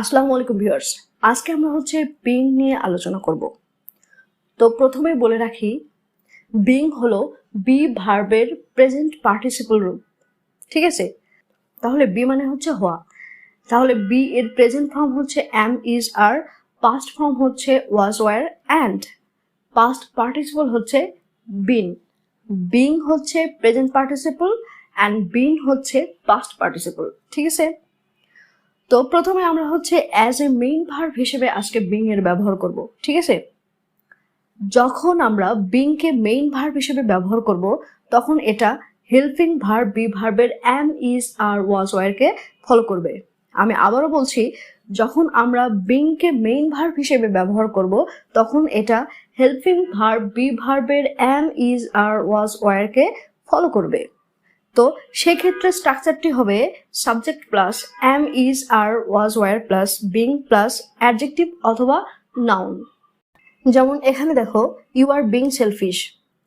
আসসালামু আলাইকুম ভিউয়ার্স। আজকে আমরা বিং নিয়ে আলোচনা করব। তো প্রথমেই বলে রাখি, বিং হলো বি ভার্বের প্রেজেন্ট পার্টিসিপল রূপ। ঠিক আছে? তাহলে বি মানে হওয়া। তাহলে বি এর present form am, is, are, past form was, were, and past participle been. Being present participle and been past participle. ঠিক আছে? তো প্রথমে আমরা অ্যাজ এ মেইন ভার্ব হিসেবে আজকে বিং এর ব্যবহার করব। ঠিক আছে? যখন আমরা বিং কে মেইন ভার্ব হিসেবে ব্যবহার করব তখন এটা হেল্পিং ভার্ব বি ভার্বের am, is, are, was, were কে ফলো করবে। আমি আবারও বলছি, যখন আমরা বিং কে মেইন ভার্ব হিসেবে ব্যবহার করব তখন এটা হেল্পিং ভার্ব বি ভার্বের am, is, are, was, were কে ফলো করবে। তো সেক্ষেত্রে স্ট্রাকচারটি হবে subject plus am, is, are, was, were plus being plus adjective অথবা নাউন। যেমন এখানে দেখো, you are being selfish.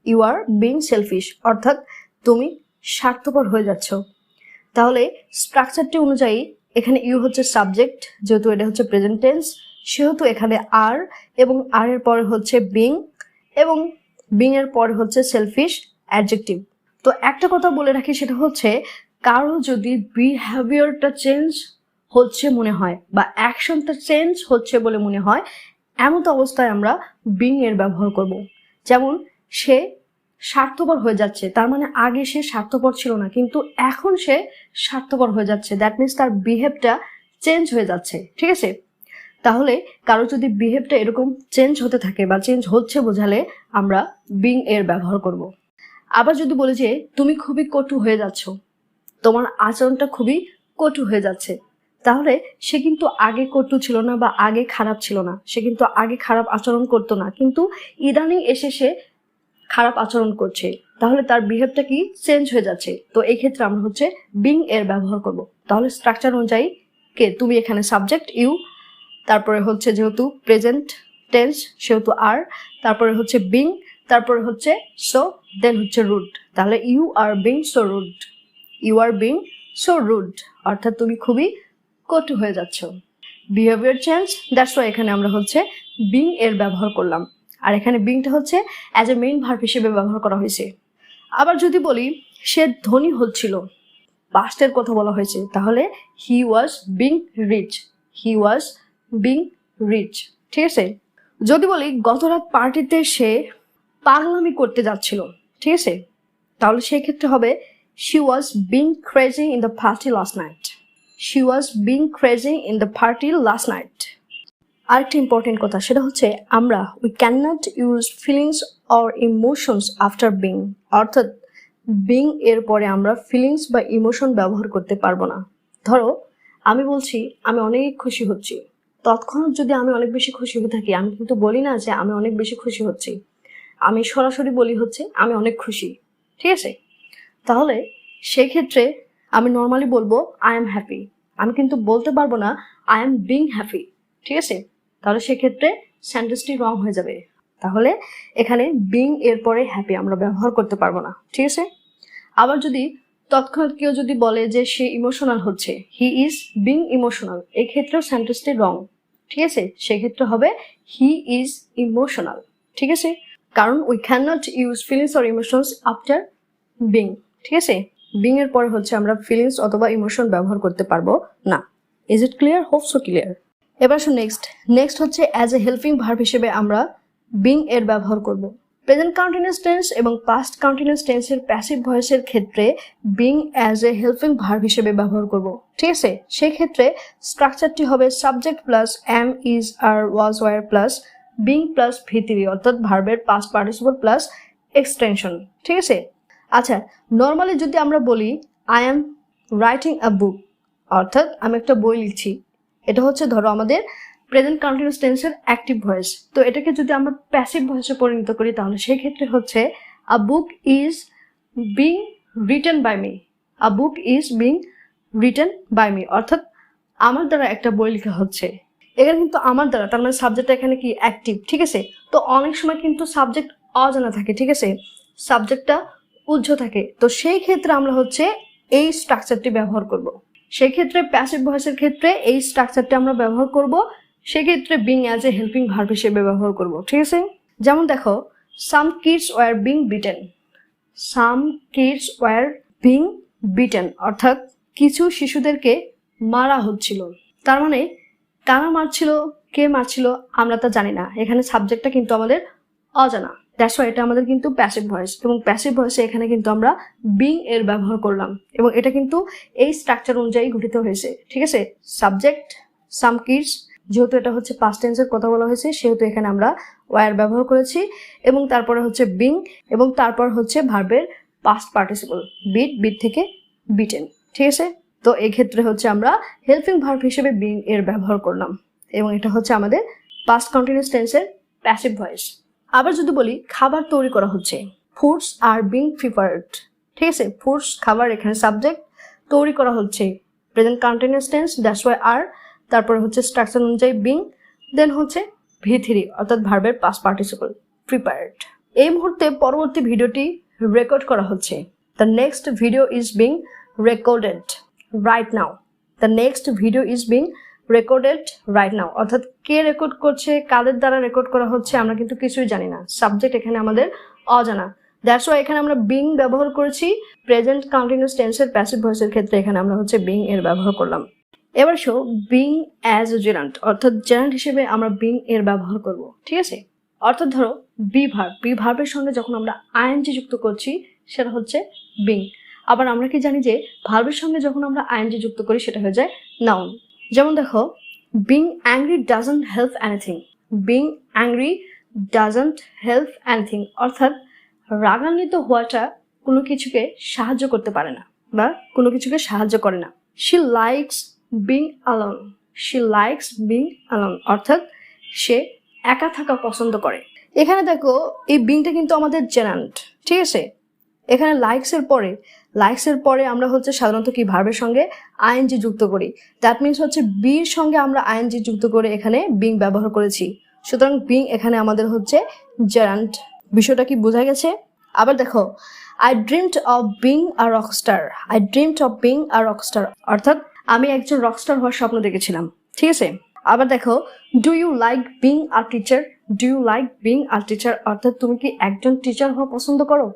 You are being selfish অর্থাৎ তুমি স্বার্থপর হয়ে যাচ্ছ। তাহলে স্ট্রাকচারটি অনুযায়ী এখানে ইউ সাবজেক্ট, যেহেতু এটা প্রেজেন্ট টেন্স, সেহেতু এখানে আর এবং আর এর পরে বিং এবং বিং এর পরে সেলফিশ অ্যাডজেক্টিভ। তো একটা কথা বলে রাখি, সেটা কারো যদি বিহেভিয়ারটা চেঞ্জ মনে হয় বা অ্যাকশনটা চেঞ্জ বলে মনে হয়, এমন অবস্থায় আমরা বিং এর ব্যবহার করব। যেমন সে স্বার্থপর হয়ে যাচ্ছে, তার মানে আগে সে স্বার্থপর ছিল না কিন্তু এখন সে স্বার্থপর হয়ে যাচ্ছে, দ্যাট মিনস তার বিহেভটা চেঞ্জ হয়ে যাচ্ছে। ঠিক আছে? তাহলে কারো যদি বিহেভটা এরকম চেঞ্জ হতে থাকে বা চেঞ্জ হচ্ছে বোঝালে আমরা বিং এর ব্যবহার করব। আবার যদি বলি যে তুমি খুবই কটু হয়ে যাচ্ছ, তোমার আচরণটা খুবই কটু হয়ে যাচ্ছে, তাহলে সে কিন্তু আগে কটু ছিল না বা আগে খারাপ ছিল না, সে কিন্তু আগে খারাপ আচরণ করতো না, কিন্তু ইদানিং এসে সে খারাপ আচরণ করছে, তাহলে তার বিহেভটা কি চেঞ্জ হয়ে যাচ্ছে। তো এই ক্ষেত্রে আমরা বিং এর ব্যবহার করব। তাহলে স্ট্রাকচার অনুযায়ী কে, তুমি এখানে সাবজেক্ট ইউ, তারপরে যেহেতু প্রেজেন্ট টেন্স সেহেতু আর, তারপরে বিং, তারপরে সো, দেন রুড। তাহলে you are being so rude. You are being so rude অর্থাৎ তুমি খুবই কটু হয়ে যাচ্ছ। বিহেভিয়ার চেঞ্জ, দ্যাটস ওয়াই এখানে আমরা বিং এর ব্যবহার করলাম। আর এখানে বিংটা অ্যাজ এ মেইন ভার্ব হিসেবে ব্যবহার করা হয়েছে। আবার যদি বলি সে ধনী হচ্ছিল, পাস্টের কথা বলা হয়েছে, তাহলে he was being rich. He was being rich. ঠিক আছে? যদি বলি গত রাত পার্টিতে সে পাগলামি করতে যাচ্ছিল, ঠিক আছে, তাহলে সেক্ষেত্রে হবে she was being crazy in the party last night. She was being crazy in the party last night. আরেকটা ইম্পর্টেন্ট কথা, সেটা আমরা we cannot use feelings or emotions after being, অর্থাৎ বিং এর পরে আমরা ফিলিংস বা ইমোশন ব্যবহার করতে পারবো না। ধরো আমি বলছি আমি অনেক খুশি হচ্ছি, তৎক্ষণাৎ যদি আমি অনেক বেশি খুশি হয়ে থাকি, আমি কিন্তু বলি না যে আমি অনেক বেশি খুশি হচ্ছি, আমি সরাসরি বলি আমি অনেক খুশি। ঠিক আছে? তাহলে সেই ক্ষেত্রে আমি নর্মালি বলবো আই এম হ্যাপি, আমি কিন্তু বলতে পারবো না আই এম বিং হ্যাপি। ঠিক আছে? তাহলে সেক্ষেত্রে সেন্টেন্সটি রং হয়ে যাবে। তাহলে এখানে বিং এর পরে হ্যাপি আমরা ব্যবহার করতে পারবো না। ঠিক আছে? আবার যদি তৎক্ষণাৎ কেউ যদি বলে যে সে ইমোশনাল হচ্ছে, হি ইজ বিং ইমোশনাল, এই ক্ষেত্রেও সেন্টেন্সটি রং। ঠিক আছে? সেক্ষেত্রে হবে হি ইজ ইমোশনাল। ঠিক আছে? কারণ we can not use feelings or emotions after being. ঠিক আছে? বিং এর পরে আমরা ফিলিংস অথবা ইমোশন ব্যবহার করতে পারবো না। Is it clear? Hope so clear. এবার next as a helping verb হিসেবে আমরা বিং এর ব্যবহার করব। প্রেজেন্ট কন্টিনিউয়াস টেন্স এবং পাস্ট কন্টিনিউয়াস টেন্সের প্যাসিভ ভয়েসের ক্ষেত্রে being as a helping verb হিসেবে ব্যবহার করব। ঠিক আছে? সেই ক্ষেত্রে স্ট্রাকচারটি হবে subject plus am, is, are, was, were plus being plus ভি3 অর্থাৎ ভার্বের পাস্ট পার্টিসিপল প্লাস এক্সটেনশন। ঠিক আছে? আচ্ছা, নর্মালি যদি আমরা বলি আই এম রাইটিং আ বুক, অর্থাৎ আমি একটা বই লিখছি, এটা ধরো আমাদের প্রেজেন্ট কন্টিনিউয়াস টেন্সের অ্যাক্টিভ ভয়েস। তো এটাকে যদি আমরা প্যাসিভ ভয়েসে পরিণত করি তাহলে সেই ক্ষেত্রে a book is being written by me. A book is being written by me অর্থাৎ আমার দ্বারা একটা বই লেখা হচ্ছে। এখানে কিন্তু আমার দ্বারা, তার মানে সাবজেক্টটা এখানে কি অ্যাক্টিভ। ঠিক আছে? তো অনেক সময় কিন্তু সাবজেক্ট অজানা থাকে। ঠিক আছে? সাবজেক্টটা উজ্জ্ব থাকে, তো সেই ক্ষেত্রে আমরা এই স্ট্রাকচারটি ব্যবহার করব। সেই ক্ষেত্রে প্যাসিভ ভয়েসের ক্ষেত্রে এই স্ট্রাকচারটা আমরা ব্যবহার করব, সেক্ষেত্রে being as a helping verb হিসেবে ব্যবহার করব। ঠিক আছে, যেমন দেখো some kids were being beaten, some kids were being beaten অর্থাৎ কিছু শিশুদেরকে মারা হচ্ছিল। তার মানে কারা মারছিল, কে মারছিল আমরা তা জানি না, এখানে সাবজেক্টটা কিন্তু আমাদের অজানা। দ্যাটস ওয়াই এটা আমাদের কিন্তু প্যাসিভ ভয়েস, এবং প্যাসিভ ভয়েসে এখানে কিন্তু আমরা বিং এর ব্যবহার করলাম, এবং এটা কিন্তু এই স্ট্রাকচার অনুযায়ী গঠিত হয়েছে। ঠিক আছে, সাবজেক্ট সাম কিডস, যেহেতু এটা হচ্ছে পাস্ট টেন্সের কথা বলা হয়েছে সেহেতু এখানে আমরা ওয়ার ব্যবহার করেছি, এবং তারপরে হচ্ছে বিং, এবং তারপর হচ্ছে ভার্বের পাস্ট পার্টিসিপল বিট, বিট থেকে বিটেন। ঠিক আছে, তো এই ক্ষেত্রে হচ্ছে আমরা হেল্পিং ভার্ব হিসেবে বিং এর ব্যবহার করলাম, এবং এটা হচ্ছে আমাদের পাস্ট কন্টিনিউয়াস টেন্সের প্যাসিভ ভয়েস। আবার যদি বলি খাবার তৈরি করা হচ্ছে, ফুডস আর বিং প্রিপারেড। ঠিক আছে, ফুডস খাবার, এখানে সাবজেক্ট, তৈরি করা হচ্ছে present continuous tense, that's why are, তারপরে হচ্ছে স্ট্রাকচার অনুযায়ী বিং, দেন হচ্ছে V3 অর্থাৎ ভার্বের পাস্ট পার্টিসিপল প্রিপারেড। এই মুহূর্তে পরবর্তী ভিডিওটি রেকর্ড করা হচ্ছে। The next video is being recorded right now. The next video is being recorded right now অর্থাৎ কে রেকর্ড করছে, কাদের দ্বারা রেকর্ড করা হচ্ছে আমরা কিন্তু কিছুই জানি না, সাবজেক্ট এখানে আমাদের অজানা। দ্যাটস ওয়াই এখানে আমরা বিং ব্যবহার করেছি। প্রেজেন্ট কন্টিনিউয়াস টেন্সের প্যাসিভ ভয়েসের ক্ষেত্রে এখানে আমরা হচ্ছে বিং এর ব্যবহার করলাম। এবার শো বিং অ্যাজ এ জেরান্ট অর্থাৎ জেরান্ট হিসেবে আমরা বিং এর ব্যবহার করব। ঠিক আছে, অর্থাৎ ধরো বি ভার্বের সঙ্গে যখন আমরা আইএনজি যুক্ত করছি সেটা হচ্ছে বিং। আবার আমরা কি জানি যে ভার্বের সঙ্গে যখন আমরা আইএনজি যুক্ত করি সেটা হয়ে যায় নাউন। যেমন দেখো being angry doesn't help anything, being angry doesn't help anything অর্থাৎ রাগান্বিত হওয়াটা কোনো কিছুকে সাহায্য করতে পারে না বা কোনো কিছুকে সাহায্য করে না। She likes being alone, she likes being alone অর্থাৎ সে একা থাকা পছন্দ করে। এখানে দেখো এই বিংটা কিন্তু আমাদের জেরান্ট। ঠিক আছে, এখানে লাইকসের পরে আমরা হচ্ছে সাধারণত কি ভার্বের সঙ্গে আইএনজি যুক্ত করি, দ্যাট মিনস হচ্ছে বির সঙ্গে আমরা আইএনজি যুক্ত করে এখানে বিং ব্যবহার করেছি, সুতরাং বিং এখানে আমাদের হচ্ছে জেরান্ট। বিষয়টা কি বোঝা গেছে? আবার দেখো I dreamed of being a Rockstar, I dreamed of being a Rockstar অর্থাৎ আমি একজন রকস্টার হওয়ার স্বপ্ন দেখেছিলাম। ঠিক আছে, আবার দেখো do you like being a teacher, do you like being a teacher অর্থাৎ তুমি কি একজন টিচার হওয়া পছন্দ করো।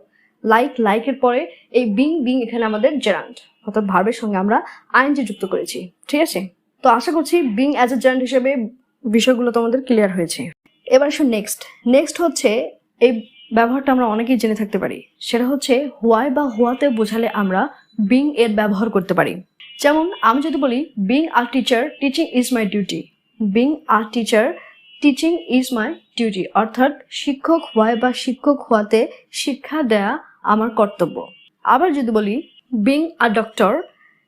লাইকের পরে এই বিং এখানে আমাদের জেরান্ট অর্থাৎ ভার্বের সঙ্গে আমরা আইএনজি যুক্ত করেছি। ঠিক আছে, তো আশা করছি বিং অ্যাজ এ জেরান্ট হিসেবে বিষয়গুলো তোমাদের ক্লিয়ার হয়েছে। এবার আসো নেক্সট হচ্ছে এই ব্যবহারটা আমরা অনেকেই জেনে থাকতে পারি, সেটা হচ্ছে হোয়াই বা হোয়াতে বোঝালে আমরা বিং এর ব্যবহার করতে পারি। যেমন আমি যদি বলি being a teacher teaching is my duty, being a teacher teaching is my duty অর্থাৎ শিক্ষক হওয়ায় বা শিক্ষক হওয়াতে শিক্ষা দেয়া আমার কর্তব্য। আবার যদি বলি being a doctor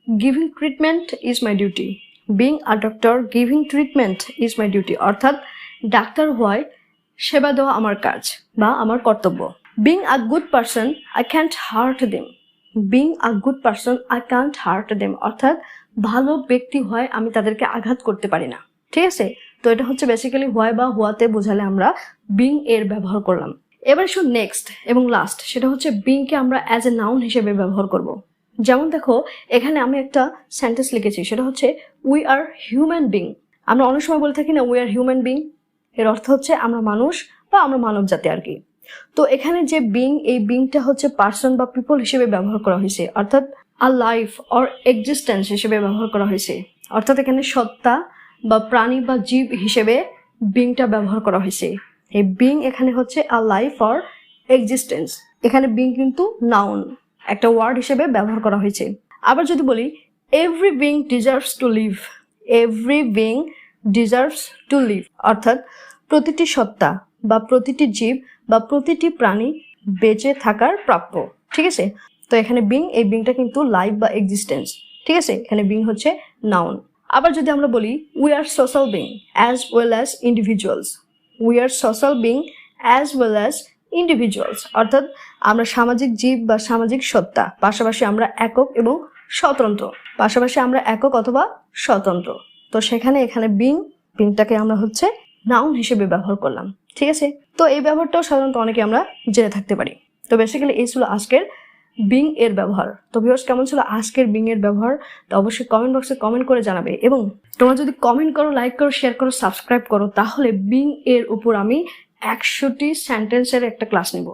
giving treatment is my duty, being a doctor giving treatment is my duty অর্থাৎ ডাক্তার হওয়ায় সেবা দেওয়া আমার কাজ বা আমার কর্তব্য। Being a good person I can't heart them, being a good person I can't heart them অর্থাৎ ভালো ব্যক্তি হয় আমি তাদেরকে আঘাত করতে পারি না। ঠিক আছে, তো এটা হচ্ছে বেসিক্যালি হোয়াই বা হোয়াতে বোঝালে আমরা বিং এর ব্যবহার করলাম। এবার শুধু নেক্সট এবং লাস্ট, সেটা হচ্ছে বিংকে আমরা অ্যাজ এ নাউন হিসেবে ব্যবহার করব। যেমন দেখো এখানে আমি একটা সেন্টেন্স লিখেছি, সেটা হচ্ছে উই আর হিউম্যান বিং। আমরা অনেক সময় বলে থাকি না উই আর হিউম্যান বিং, এর অর্থ হচ্ছে আমরা মানুষ বা আমরা মানব জাতি আর কি। তো এখানে যে বিং, এই বিংটা হচ্ছে পার্সন বা পিপল হিসেবে ব্যবহার করা হয়েছে অর্থাৎ আ লাইফ অর এক্সিস্টেন্স হিসেবে ব্যবহার করা হয়েছে অর্থাৎ এখানে সত্তা বা প্রাণী বা জীব হিসেবে বিংটা ব্যবহার করা হয়েছে। এই বিং এখানে হচ্ছে আ লাইফ অর এক্সিস্টেন্স, এখানে বিং কিন্তু নাউন একটা ওয়ার্ড হিসেবে ব্যবহার করা হয়েছে। আবার যদি বলি every being deserves to live, every being deserves to live অর্থাৎ প্রতিটি সত্তা বা প্রতিটি জীব বা প্রতিটি প্রাণী বেঁচে থাকার প্রাপ্য। ঠিক আছে, তো এখানে বিং, এই বিংটা কিন্তু লাইফ বা এক্সিস্টেন্স। ঠিক আছে, এখানে বিং হচ্ছে নাউন। আবার যদি আমরা বলি we are social being as well as individuals, we are social being as well as individuals অর্থাৎ আমরা সামাজিক জীব বা সামাজিক সত্তা, পাশাপাশি আমরা একক এবং স্বতন্ত্র, পাশাপাশি আমরা একক অথবা স্বতন্ত্র। তো সেখানে এখানে বিংটাকে আমরা হচ্ছে নাউন হিসেবে ব্যবহার করলাম। ঠিক আছে, তো এই ব্যবহারটাও সাধারণত অনেকে আমরা জেনে থাকতে পারি। তো বেসিক্যালি এই ছিল আজকের বিং এর ব্যবহার। তো ভিউয়ার্স, কেমন ছিল আজকের বিং এর ব্যবহার? তো অবশ্যই কমেন্ট বক্সে কমেন্ট করে জানাবে, এবং তোমরা যদি কমেন্ট করো, লাইক করো, শেয়ার করো, সাবস্ক্রাইব করো, তাহলে বিং এর উপর আমি 100টি সেন্টেন্সের একটা ক্লাস নেব।